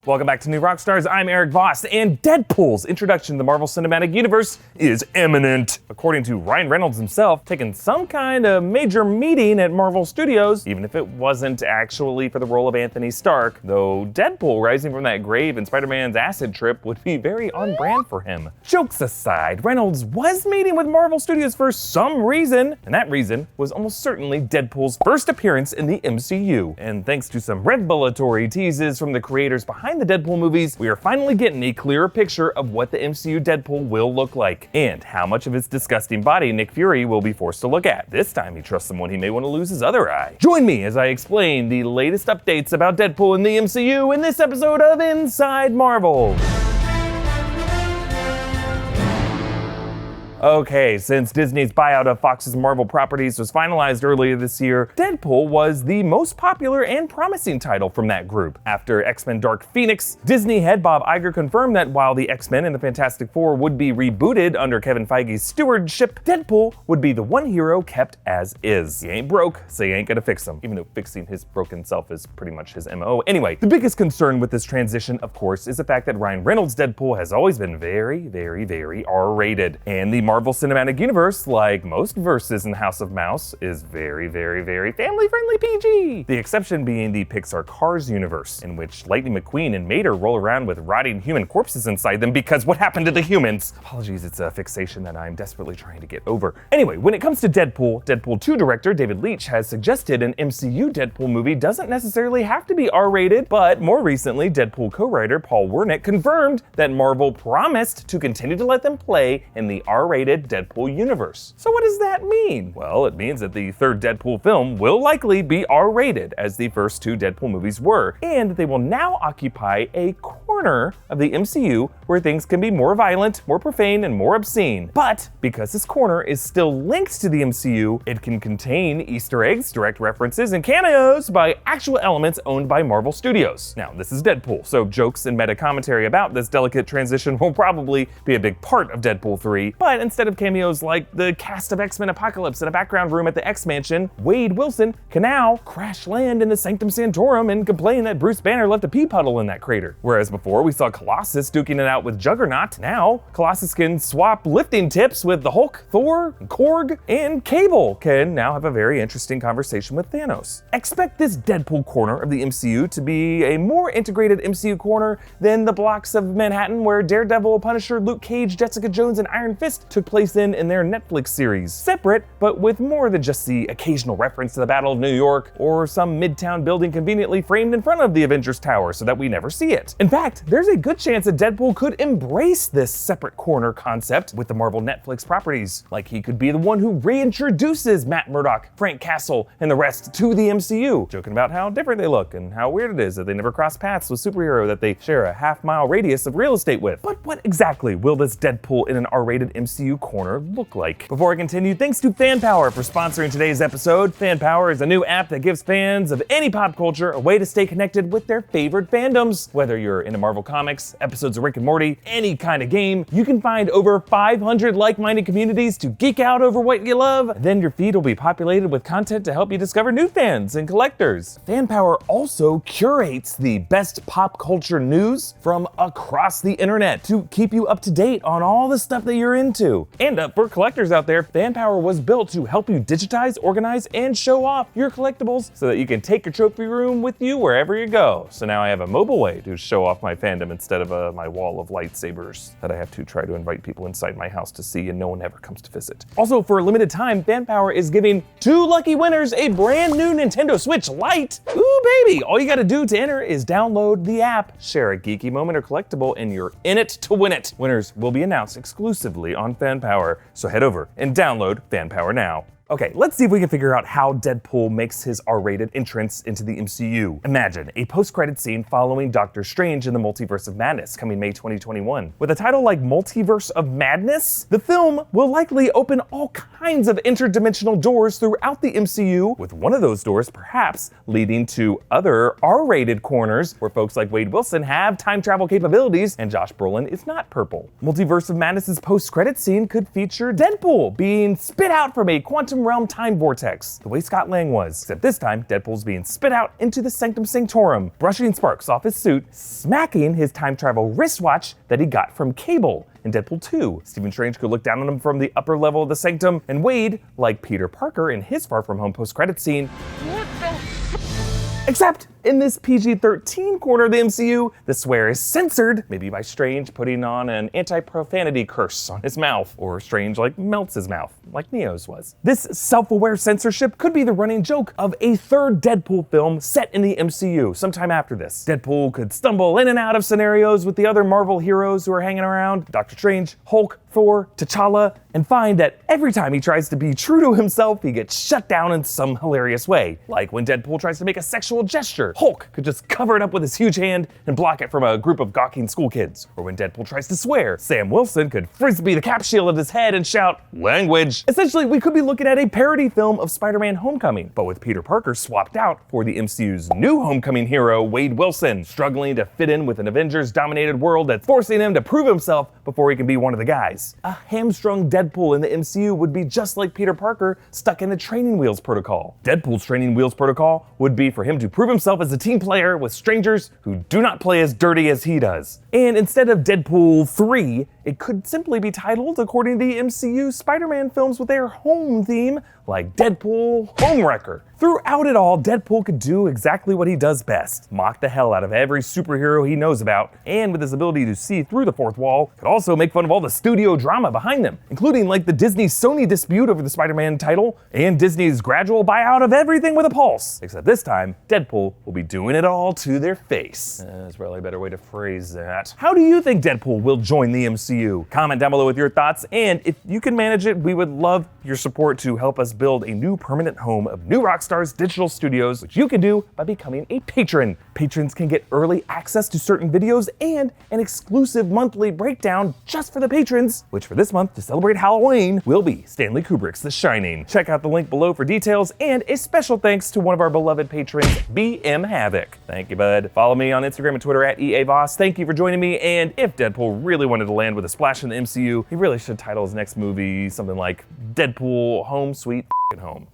Welcome back to New Rockstars. I'm Erik Voss, and Deadpool's introduction to the Marvel Cinematic Universe is imminent. According to Ryan Reynolds himself, taking some kind of major meeting at Marvel Studios, even if it wasn't actually for the role of Anthony Stark, though Deadpool rising from that grave in Spider-Man's acid trip would be very on brand for him. Jokes aside, Reynolds was meeting with Marvel Studios for some reason, and that reason was almost certainly Deadpool's first appearance in the MCU. And thanks to some revelatory teases from the creators behind the Deadpool movies, we are finally getting a clearer picture of what the MCU Deadpool will look like, and how much of his disgusting body Nick Fury will be forced to look at. This time he trusts someone he may want to lose his other eye. Join me as I explain the latest updates about Deadpool in the MCU in this episode of Inside Marvel. Okay, since Disney's buyout of Fox's Marvel properties was finalized earlier this year, Deadpool was the most popular and promising title from that group. After X-Men Dark Phoenix, Disney head Bob Iger confirmed that while the X-Men and the Fantastic Four would be rebooted under Kevin Feige's stewardship, Deadpool would be the one hero kept as is. He ain't broke, so you ain't gonna fix him, even though fixing his broken self is pretty much his MO. Anyway, the biggest concern with this transition, of course, is the fact that Ryan Reynolds' Deadpool has always been very R-rated, and the Marvel Cinematic Universe, like most verses in House of Mouse, is very family-friendly PG. The exception being the Pixar Cars universe, in which Lightning McQueen and Mater roll around with rotting human corpses inside them because what happened to the humans? Apologies, it's a fixation that I'm desperately trying to get over. Anyway, when it comes to Deadpool, Deadpool 2 director David Leitch has suggested an MCU Deadpool movie doesn't necessarily have to be R-rated, but more recently, Deadpool co-writer Paul Wernick confirmed that Marvel promised to continue to let them play in the R-rated Deadpool universe. So what does that mean? Well, it means that the third Deadpool film will likely be R-rated, as the first two Deadpool movies were, and they will now occupy a corner of the MCU where things can be more violent, more profane, and more obscene. But because this corner is still linked to the MCU, it can contain Easter eggs, direct references, and cameos by actual elements owned by Marvel Studios. Now, this is Deadpool, so jokes and meta commentary about this delicate transition will probably be a big part of Deadpool 3, but instead of cameos like the cast of X-Men Apocalypse in a background room at the X-Mansion, Wade Wilson can now crash land in the Sanctum Sanctorum and complain that Bruce Banner left a pee puddle in that crater. Whereas before we saw Colossus duking it out with Juggernaut, now Colossus can swap lifting tips with the Hulk, Thor, Korg, and Cable can now have a very interesting conversation with Thanos. Expect this Deadpool corner of the MCU to be a more integrated MCU corner than the blocks of Manhattan where Daredevil, Punisher, Luke Cage, Jessica Jones, and Iron Fist took place in their Netflix series. Separate, but with more than just the occasional reference to the Battle of New York or some midtown building conveniently framed in front of the Avengers Tower so that we never see it. In fact, there's a good chance that Deadpool could embrace this separate corner concept with the Marvel Netflix properties. Like he could be the one who reintroduces Matt Murdock, Frank Castle, and the rest to the MCU, joking about how different they look and how weird it is that they never cross paths with superhero that they share a half-mile radius of real estate with. But what exactly will this Deadpool in an R-rated MCU corner look like? Before I continue, thanks to FanPower for sponsoring today's episode. FanPower is a new app that gives fans of any pop culture a way to stay connected with their favorite fandoms. Whether you're into Marvel Comics, episodes of Rick and Morty, any kind of game, you can find over 500 like-minded communities to geek out over what you love. Then your feed will be populated with content to help you discover new fans and collectors. FanPower also curates the best pop culture news from across the internet to keep you up to date on all the stuff that you're into. And for collectors out there, FanPower was built to help you digitize, organize, and show off your collectibles so that you can take your trophy room with you wherever you go. So now I have a mobile way to show off my fandom instead of my wall of lightsabers that I have to try to invite people inside my house to see and no one ever comes to visit. Also, for a limited time, FanPower is giving 2 lucky winners a brand new Nintendo Switch Lite. Ooh baby, all you gotta do to enter is download the app, share a geeky moment or collectible, and you're in it to win it. Winners will be announced exclusively on FanPower, so head over and download FanPower now. Okay, let's see if we can figure out how Deadpool makes his R-rated entrance into the MCU. Imagine a post-credit scene following Doctor Strange in the Multiverse of Madness, coming May 2021. With a title like Multiverse of Madness, the film will likely open all kinds of interdimensional doors throughout the MCU, with one of those doors perhaps leading to other R-rated corners where folks like Wade Wilson have time travel capabilities and Josh Brolin is not purple. Multiverse of Madness's post-credit scene could feature Deadpool being spit out from a quantum quantum realm time vortex, the way Scott Lang was. Except this time, Deadpool's being spit out into the Sanctum Sanctorum, brushing sparks off his suit, smacking his time travel wristwatch that he got from Cable in Deadpool 2. Stephen Strange could look down on him from the upper level of the Sanctum, and Wade, like Peter Parker in his Far From Home post-credits scene, except in this PG-13 corner of the MCU, the swear is censored, maybe by Strange putting on an anti-profanity curse on his mouth, or Strange melts his mouth, like Neo's was. This self-aware censorship could be the running joke of a third Deadpool film set in the MCU sometime after this. Deadpool could stumble in and out of scenarios with the other Marvel heroes who are hanging around, Doctor Strange, Hulk, Thor, T'Challa, and find that every time he tries to be true to himself, he gets shut down in some hilarious way. Like when Deadpool tries to make a sexual gesture, Hulk could just cover it up with his huge hand and block it from a group of gawking school kids. Or when Deadpool tries to swear, Sam Wilson could frisbee the cap shield at his head and shout, "Language." Essentially, we could be looking at a parody film of Spider-Man Homecoming, but with Peter Parker swapped out for the MCU's new homecoming hero, Wade Wilson, struggling to fit in with an Avengers-dominated world that's forcing him to prove himself before he can be one of the guys. A hamstrung Deadpool in the MCU would be just like Peter Parker stuck in the training wheels protocol. Deadpool's training wheels protocol would be for him to prove himself as a team player with strangers who do not play as dirty as he does. And instead of Deadpool 3, it could simply be titled according to the MCU Spider-Man films with their home theme, like Deadpool Homewrecker. Throughout it all, Deadpool could do exactly what he does best, mock the hell out of every superhero he knows about, and with his ability to see through the fourth wall, could also make fun of all the studio drama behind them, including like the Disney-Sony dispute over the Spider-Man title, and Disney's gradual buyout of everything with a pulse. Except this time, Deadpool will be doing it all to their face. That's probably a better way to phrase that. How do you think Deadpool will join the MCU? Comment down below with your thoughts, and if you can manage it, we would love your support to help us build a new permanent home of new Rockstars digital studios, which you can do by becoming a patron. Patrons can get early access to certain videos and an exclusive monthly breakdown just for the patrons, which for this month, to celebrate Halloween, will be Stanley Kubrick's The Shining. Check out the link below for details, and a special thanks to one of our beloved patrons, BM Havok. Thank you, bud. Follow me on Instagram and Twitter at EA Voss. Thank you for joining me, and if Deadpool really wanted to land with a splash in the MCU, he really should title his next movie something like Deadpool Home Sweet Home.